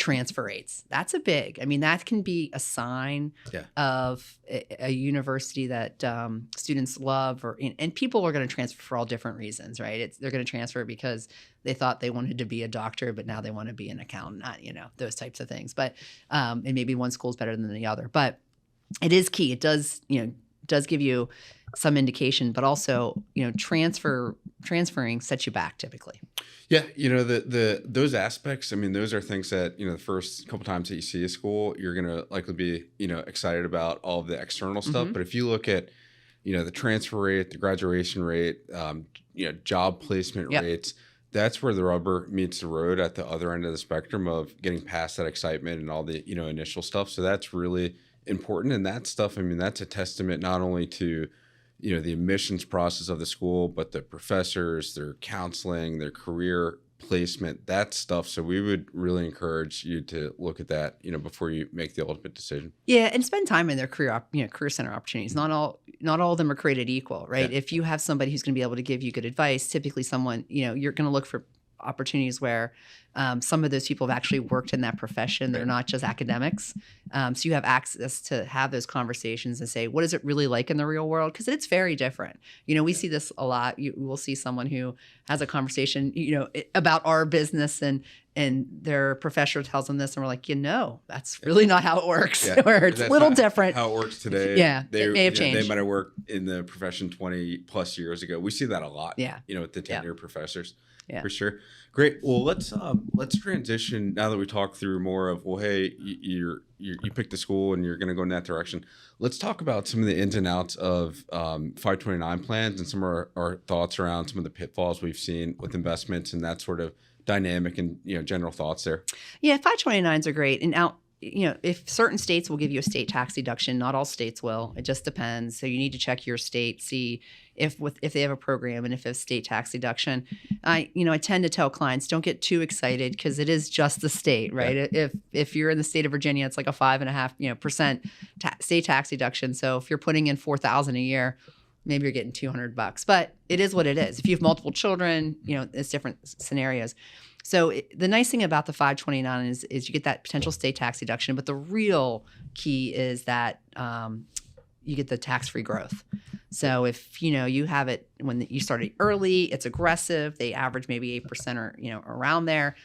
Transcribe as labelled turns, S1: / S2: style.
S1: transfer rates. That's I mean, that can be a sign of a university that students love, and people are going to transfer for all different reasons, right? They're going to transfer because they thought they wanted to be a doctor, but now they want to be an accountant, those types of things. But, and maybe one school is better than the other, but it is key. It does give you some indication, but also, transferring sets you back typically.
S2: Yeah, those aspects, I mean, those are things that, the first couple times that you see a school, you're going to likely be, excited about all of the external stuff.
S1: Mm-hmm.
S2: But if you look at, the transfer rate, the graduation rate, job placement rates, that's where the rubber meets the road at the other end of the spectrum of getting past that excitement and all the, initial stuff. So that's really important. And that stuff, I mean, that's a testament not only to, the admissions process of the school, but the professors, their counseling, their career placement, that stuff. So we would really encourage you to look at that, before you make the ultimate decision.
S1: Yeah, and spend time in their career center opportunities. Not all of them are created equal, right? Yeah. If you have somebody who's going to be able to give you good advice, typically someone, you're going to look for opportunities where some of those people have actually worked in that profession. They're not just academics. So you have access to have those conversations and say, what is it really like in the real world? Because it's very different. We see this a lot. You will see someone who has a conversation, about our business and their professor tells them this and we're like, that's really not how it works. Or it's a little different.
S2: How it works today.
S1: Yeah, it may have changed.
S2: They might have worked in the profession 20 plus years ago. We see that a lot.
S1: Yeah.
S2: With the tenure professors.
S1: Yeah.
S2: For sure. Great. Well, let's transition now that we talked through more of, well, hey, you picked the school and you're going to go in that direction. Let's talk about some of the ins and outs of 529 plans and some of our thoughts around some of the pitfalls we've seen with investments and that sort of dynamic and, general thoughts there.
S1: Yeah, 529s are great. And now, if certain states will give you a state tax deduction, not all states will. It just depends. So you need to check your state, see if they have a program and if it's state tax deduction. I tend to tell clients, don't get too excited because it is just the state, right? Yeah. If you're in the state of Virginia, it's like a 5.5% state tax deduction. So if you're putting in $4,000 a year, maybe you're getting $200, but it is what it is. If you have multiple children, it's different scenarios. So the nice thing about the 529 is you get that potential state tax deduction, but the real key is that you get the tax-free growth. So if you have it when you started early, it's aggressive. They average maybe 8% or around there.